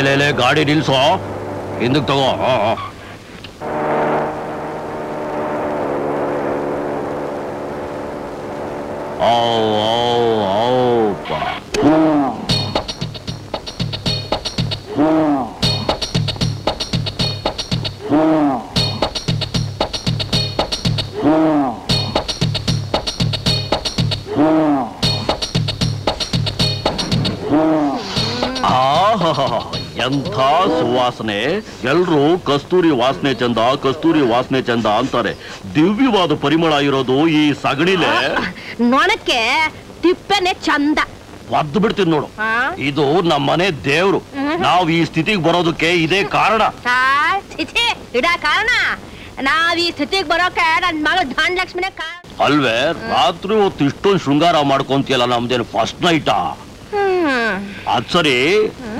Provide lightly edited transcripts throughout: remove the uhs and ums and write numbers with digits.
ಲೇ ಗಾಡಿ ನಿಲ್ಸೋ, ಹಿಂದಕ್ಕೆ ತಗೋ. ಎಂಥ ಸುವಾಸನೆ. ಎಲ್ರು ಕಸ್ತೂರಿ ವಾಸನೆ ಚಂದ, ಕಸ್ತೂರಿ ವಾಸನೆ ಚಂದ ಅಂತಾರೆ. ದಿವ್ಯವಾದ ಪರಿಮಳ ಇರೋದು ಈ ಸಗಣಿಲೆ. ನೊಣಕ್ಕೆ ತಿಪ್ಪೆನೆ ಚಂದ. ಒದ್ದು ಬಿಡ್ತೀನಿ ನೋಡು. ಇದು ನಮ್ಮನೆ ದೇವ್ರು. ನಾವ್ ಈ ಸ್ಥಿತಿಗೆ ಬರೋದಕ್ಕೆ ಇದೇ ಕಾರಣ. ಇದೇ ಕಾರಣ. ನಾವ್ ಈ ಸ್ಥಿತಿಗೆ ಬರೋಕೆ ನನ್ ಮಗ ಧನಲಕ್ಷ್ಮಿನೇ ಅಲ್ವೇ? ರಾತ್ರಿ ಹೊತ್ತು ಇಷ್ಟೊಂದು ಶೃಂಗಾರ ಮಾಡ್ಕೊಂತಿಯಲ್ಲ, ನಮ್ದೇನು ಫಸ್ಟ್ ನೈಟಾ? ಅದ್ ಸರಿ,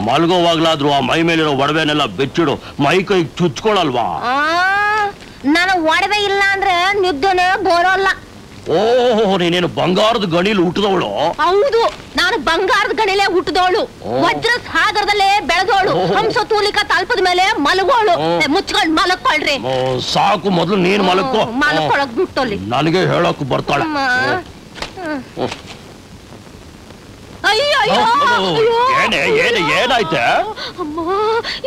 ಮಲ್ಗೋವಾಗ್ಲಾದ್ರು ಆ ಮೈ ಮೇಲಿರೋ ಒಡವೆನೆಲ್ಲ ಬೆಚ್ಚಿಡು, ಮೈ ಕೈ ಚುಚ್ಕೊಳಲ್ವಾ? ನಾನು ಒಡವೆ ಇಲ್ಲ ಅಂದ್ರೆ ನಿದ್ದೆನೆ ಬರೋಲ್ಲ. ಓಹೋ, ನೀನೇನು ಬಂಗಾರದ ಗಣಿಲಿ ಹುಟ್ಟಿದವಳು? ಹೌದು, ನಾನು ಬಂಗಾರದ ಗಣಿಲೇ ಹುಟ್ಟಿದವಳು. ವಜ್ರ ಸಾಗರದಲ್ಲೇ ಬೆಳೆದವಳು. ಹಂಸ ತೂಲಿಕಾ ತಲ್ಪದ ಮೇಲೆ ಮಲಗೋಳು. ಮುಚ್ಕೊಂಡ್ ಮಲಕ್ಕೊಳ್ರಿ. ಸಾಕು, ಮೊದ್ಲು ನೀನ್ ಮಲಕ್ಕೋ. ಮಲಕ್ಕೊಳಕ್ ಬಿಟ್ಟಲ್ಲಿ ನನಗೆ ಹೇಳಕ್ ಬರ್ತಾಳೆ. ಏನಾಯ್ತೆ? ಅಮ್ಮ,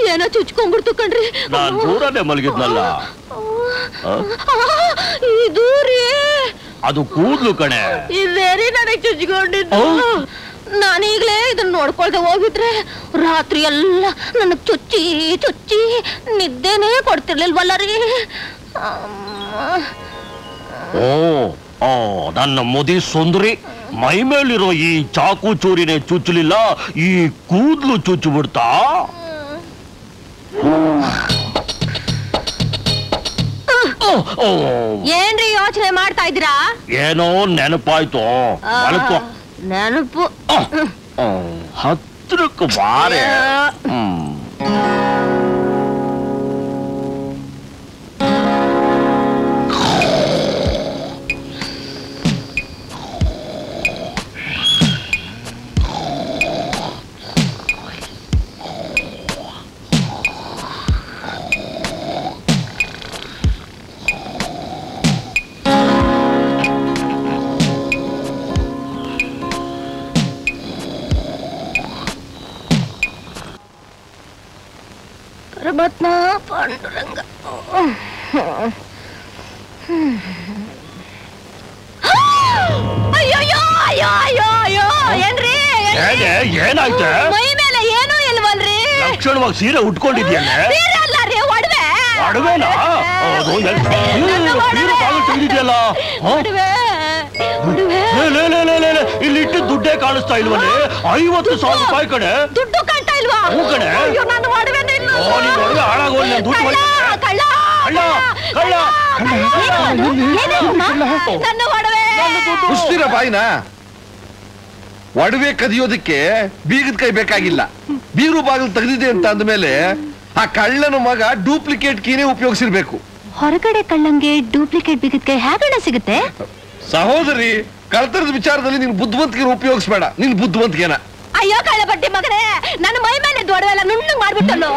ಏನೋ ಚುಚ್ಕೊಂಡ್ಬಿಡ್ತು ಕಣ್ರಿ. ನಾನ್ ದೂರನೇ ಮಲಗಿದ್ನಲ್ಲ. ಇದು ರೀ, ಅದು ಕೂದ್ಲು ಕಣೆ. ಇದೇರಿ ನನಗೆ ಚುಚ್ಕೊಂಡಿದ್ದು. ನಾನೀಗ್ಲೇ ಇದನ್ನ ನೋಡ್ಕೊಳ್ದೆ ಹೋಗಿದ್ರೆ ರಾತ್ರಿ ಎಲ್ಲ ನನಗ್ ಚುಚ್ಚಿ ಚುಚ್ಚಿ ನಿದ್ದೆನೇ ಕೊಡ್ತಿರ್ಲಿಲ್ವಲ್ಲ ರೀ. ಓ, ನನ್ನ ಮುದಿ ಸುಂದರಿ, ಮೈ ಮೇಲಿರೋ ಈ ಚಾಕು ಚೂರಿನೇ ಚುಚ್ಚಲಿಲ್ಲ, ಈ ಕೂದ್ಲು ಚುಚ್ಚು ಬಿಡ್ತಾ? ಏನ್ರಿ ಯೋಚನೆ ಮಾಡ್ತಾ ಇದ್ದೀರಾ? ಏನೋ ನೆನಪಾಯ್ತು. ನೆನಪು ಹತ್ರಕ್ಕೆ ಬಾರೆ. ಪರಮಾತ್ಮ ಪಾಂಡುರಂಗ. ಅಯ್ಯೋ ಅಯ್ಯೋ ಅಯ್ಯೋ ಅಯ್ಯೋ, ಏನ್ರಿ? ಏನಾಯ್ತು? ಮೈ ಮೇಲೆ ಏನೂ ಇಲ್ವಲ್ರಿ? ಲಕ್ಷಣವಾಗಿ ಸೀರೆ ಉಟ್ಕೊಂಡಿದ್ಯಲ್ಲ? ಸೀರೆ ಅಲ್ಲ ರೀ, ಒಡವೆ. ಒಡವೆನಾ? ತೆಗೆದಿದ್ಯಲ್ಲ? ಇಲ್ಲಿ ಇಟ್ಟು ದುಡ್ಡೇ ಕಾಣಿಸ್ತಾ ಇಲ್ವಲ್ಲಿ? 50,000 ರೂಪಾಯಿ ಕಡೆ. ದುಡ್ಡು ಕಾಣ್ತಾ ಇಲ್ವಾ? ಕಡೆ. ನಾನು ಒಡವೆನೇ ಇಲ್ಲ. ಹಾಳಾಗೋಲ್ಲ ದುಡ್ಡು. ನನ್ನ ಒಡವೆ. ಮುಸ್ತಿರ ಬಾಯಿನ. ಒಡವೆ ಕದಿಯೋದಕ್ಕೆ ಬೀಗದ ಕೈ ಬೇಕಾಗಿಲ್ಲ. ಬೀರು ಬಾಗಿಲು ತೆಗೆದಿದೆ ಅಂತ ಅಂದ್ಮೇಲೆ ಆ ಕಳ್ಳನ ಮಗ ಡೂಪ್ಲಿಕೇಟ್ ಕೀನೇ ಉಪಯೋಗಿಸಿರ್ಬೇಕು. ಹೊರಗಡೆ ಕಳ್ಳಂಗೆ ಡೂಪ್ಲಿಕೇಟ್ ಬೀಗದ ಕೈ ಹೇಗಣ್ಣ ಸಿಗುತ್ತೆ? ಸಹೋದರಿ, ಕಳ್ತರದ ವಿಚಾರದಲ್ಲಿ ನೀನು ಬುದ್ಧಿವಂತಿಕೆ ಉಪಯೋಗಿಸ್ಬೇಡ. ನಿನ್ ಬುದ್ಧಿವಂತಿಕೆನ. ಅಯ್ಯೋ ಕಳ್ಳ ಬಡ್ಡಿ ಮಗನೇ, ನನ್ನ ಮೈ ಮೇಲೆ ದೊಡ್ಡವೆಲ್ಲ ನುಣ್ಣಗ್ ಮಾಡ್ಬಿಟ್ಟಲ್ಲೋ.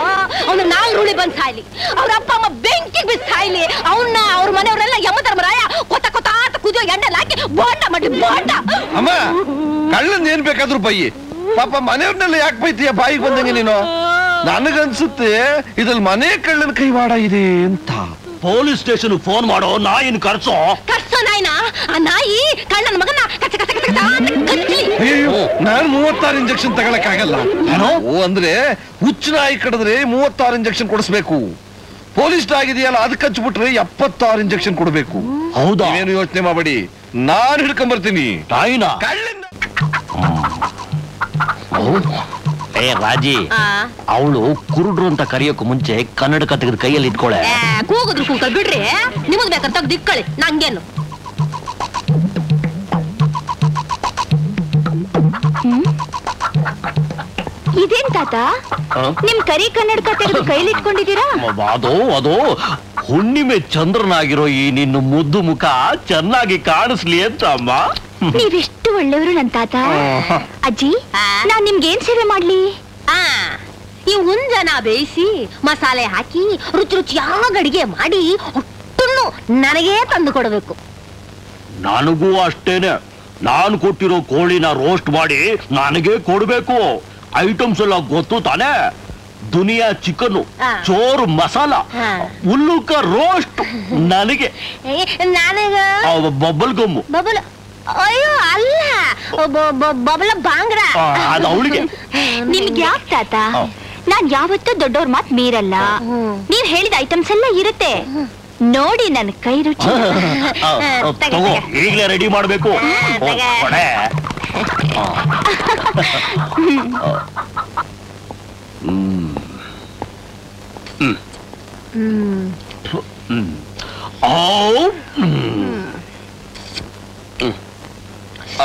ಅವ್ನು ನಾಲ್ರುಳಿ ಬಂದ್ ಸಾಯ್ಲಿ, ಅವ್ರ ಅಪ್ಪ ಅಮ್ಮ ಬೆಂಕಿಗೆ ಬಿದ್ದು ಸಾಯ್ಲಿ, ಅವನ್ನ ಅವ್ರ ಮನೆಯವರೆಲ್ಲ ಯಮಧರ್ಮರಾಯ ಕೊತ್ತ ಕೊತ್ತ ಅಂತ ಕುದಿಯೋ ಎಣ್ಣೆಲ್ ಹಾಕಿ ಬೋಂಡ ಮಾಡಿ ಬೋಂಡ. ಅಮ್ಮ, ಕಳ್ಳನ್ ಏನ್ ಬೇಕಾದ್ರೂ ಬೈಯಿ, ಪಾಪ ಮನೆಯವ್ರನ್ನೆಲ್ಲ ಯಾಕೆ ಬೈತೀಯ ಬಾಯಿಗೆ ಬಂದಂಗೆ ನೀನು? ನನಗನ್ಸುತ್ತೆ ಇದ್ರಲ್ಲಿ ಮನೆ ಕಳ್ಳನ ಕೈವಾಡ ಇದೆ ಅಂತ. ಪೊಲೀಸ್ ಸ್ಟೇಷನ್ ಫೋನ್ ಮಾಡೋ, ನಾಯಿನ ಕರ್ಸೋ. ಕರ್ಸೋ ನಾಯಿನ? ಆ ನಾಯಿ ಕಳ್ಳನ ಮಗನ ಕಚ್ಚ ಕಚ್ಚ ಕಚ್ಚ ಕಚ್ಚಲಿ. ನಾನು 36 ಇಂಜೆಕ್ಷನ್ ತಗೊಳಕ್ಕಾಗಲ್ಲ. ಅಂದ್ರೆ ಹುಚ್ಚು ನಾಯಿ ಕಡಿದ್ರೆ 36 ಇಂಜೆಕ್ಷನ್ ಕೊಡಿಸ್ಬೇಕು. ಪೊಲೀಸ್ ಆಗಿದೆಯಲ್ಲ, ಅದಕ್ಕೆ ಹಚ್ಬಿಟ್ರೆ 76 ಇಂಜೆಕ್ಷನ್ ಕೊಡ್ಬೇಕು. ಹೌದಾ? ಏನು ಯೋಚನೆ ಮಾಡಬೇಡಿ, ನಾನು ಹಿಡ್ಕೊಂಡ್ಬರ್ತೀನಿ ನಾಯಿನ. ರಾಜಿ, ಅವಳು ಕುರುಡ್ರು ಅಂತ ಕರೆಯೋಕು ಮುಂಚೆ ಕನ್ನಡಕ ತೆಗೆದು ಕೈಯಲ್ಲಿ ಇಟ್ಕೊಳೆ. ಕೂಗಿದ್ರು ಕೂಗಲ್ ಬಿಡ್ರಿ, ನಿಮಗ್ ಬೇಕಾದ್ರೆ ತೆಗ್ದು ಇಕ್ಕಳಿ, ನಂಗೇನು. ಇದೇನ್ ತಾತ, ನಿಮ್ ಕರಿ ಕನ್ನಡಕ ತೆಗೆದು ಕೈಲಿ ಇಟ್ಕೊಂಡಿದ್ದೀರಾ? ಅದು ಹುಣ್ಣಿಮೆ ಚಂದ್ರನಾಗಿರೋ ಈ ನಿನ್ನ ಮುದ್ದು ಮುಖ ಚೆನ್ನಾಗಿ ಕಾಣಿಸ್ಲಿ ಅಂತ ಅಮ್ಮ. ನೀವೆಷ್ಟು ಒಳ್ಳೆಯವರು ನನ್ ತಾತ. ಅಜ್ಜಿ, ನಾನ್ ನಿಮ್ಗೆ ಏನ್ ಸೇವೆ ಮಾಡ್ಲಿ? ಈ ಹುಂಜನ ಬೇಯಿಸಿ ಮಸಾಲೆ ಹಾಕಿ ರುಚಿ ರುಚಿಯಾಗಿ ಅಡಿಗೆ ಮಾಡಿ ಒಟ್ಟನ್ನು ನನಗೇ ತಂದು ಕೊಡಬೇಕು. ನನಗೂ ಅಷ್ಟೇನೆ. ನಾನು ಕೊಟ್ಟಿರೋ ಕೋಳಿನ ರೋಸ್ಟ್ ಮಾಡಿ ನನಗೆ ಕೊಡ್ಬೇಕು. ಐಟಮ್ಸ್ ಎಲ್ಲ ಗೊತ್ತು ತಾನೆ? ದುನಿಯಾ ಚಿಕನ್, ಚೋರು ಮಸಾಲ, ಉಲ್ಲುಕ ರೋಸ್ಟ್ ನನಗೆ. ನನಗ ಬಬ್ಬಲ್ ಗಮ್ಮು. ಬಬಲ್ ಅಯ್ಯೋ ಅಲ್ಲ, ಬಬಲ ಬಾಂಗ್ರ ಅದು ಅವಳಿಗೆ. ನಿಮ್ಗೆ ಯಾಕೆ ತಾತ? ನಾನ್ ಯಾವತ್ತೂ ದೊಡ್ಡವ್ರ ಮಾತ್ ಮೀರಲ್ಲ. ನೀವ್ ಹೇಳಿದ ಐಟಮ್ಸ್ ಎಲ್ಲ ಇರುತ್ತೆ ನೋಡಿ. ನನ್ ಕೈ ರುಚಿ ತಗೋ, ಈಗಲೇ ರೆಡಿ ಮಾಡ್ಬೇಕು.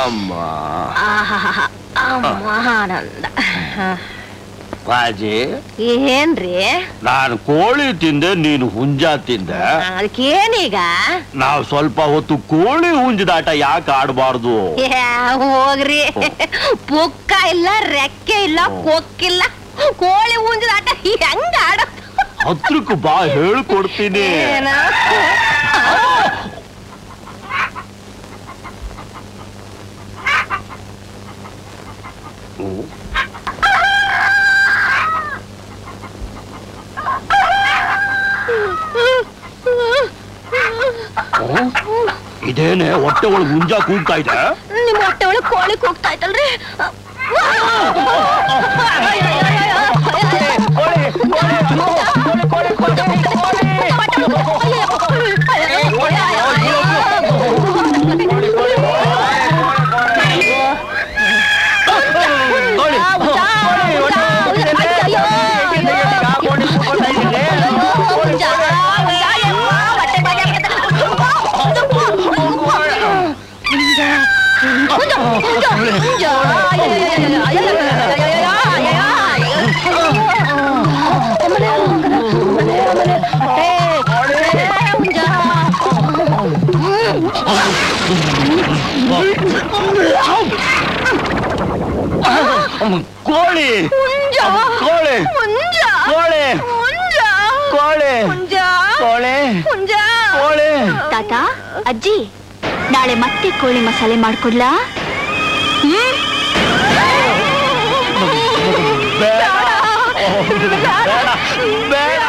ಅಮ್ಮ ಆನಂದ. ಬಾಜಿ, ಏನ್ರಿ? ನಾನು ಕೋಳಿ ತಿಂದೆ, ನೀನು ಹುಂಜ ತಿಂದೆ. ಅದಕ್ಕೇನೀಗ? ನಾವು ಸ್ವಲ್ಪ ಹೊತ್ತು ಕೋಳಿ ಹುಂಜದಾಟ ಯಾಕೆ ಆಡಬಾರ್ದು? ಹೋಗ್ರಿ, ಪುಕ್ಕ ಇಲ್ಲ, ರೆಕ್ಕೆ ಇಲ್ಲ, ಕೊಕ್ಕಿಲ್ಲ, ಕೋಳಿ ಹುಂಜದಾಟ ಹೆಂಗ ಆಡ? ಹತ್ರಕ್ಕೆ ಬಾ, ಹೇಳ್ಕೊಡ್ತೀನಿ. ಇದೇನೆ ಹೊಟ್ಟೆ ಒಳಗೆ ಹುಂಜ ಕೂಗ್ತಾ ಇದೆ? ನಿಮ್ಮ ಹೊಟ್ಟೆ ಒಳಗೆ ಕೋಳಿ ಕೂಗ್ತಾ ಇತ್ತಲ್ರಿ? ಕೋಳಿ ಕೋಳಿ ಕೋಳಿ ಕೋಳಿ ಕೋಳಿ. ತಾತ, ಅಜ್ಜಿ, ನಾಳೆ ಮತ್ತೆ ಕೋಳಿ ಮಸಾಲೆ ಮಾಡ್ಕೊಡ್ಲಾ? ಬೇಡ ಬೇಡ ಬೇಡ.